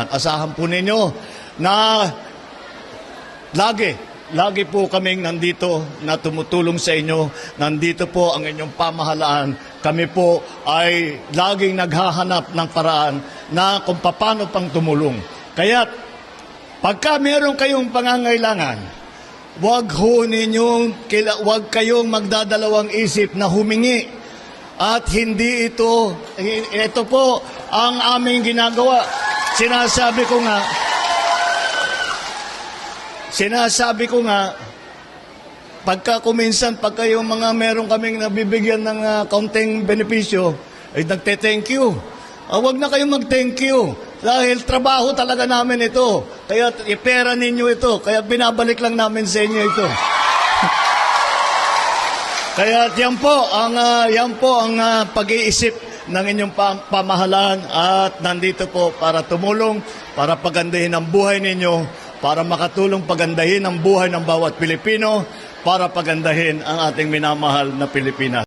Asahan po ninyo na lagi po kaming nandito na tumutulong sa inyo. Nandito po ang inyong pamahalaan. Kami po ay laging naghahanap ng paraan na kung paano pang tumulong. Kaya pagka meron kayong pangangailangan, wag kayong magdadalawang isip na humingi. At hindi ito po ang aming ginagawa. Sinasabi ko nga, pagka yung mga meron kaming nabibigyan ng kaunting benepisyo, ay nagte-thank you. Huwag na kayong mag-thank you. Dahil trabaho talaga namin ito. Kaya ipera ninyo ito. Kaya binabalik lang namin sa inyo ito. Kaya yan po ang pag-iisip ng inyong pamahalaan at nandito po para tumulong, para pagandahin ang buhay ninyo, para makatulong pagandahin ang buhay ng bawat Pilipino, para pagandahin ang ating minamahal na Pilipinas.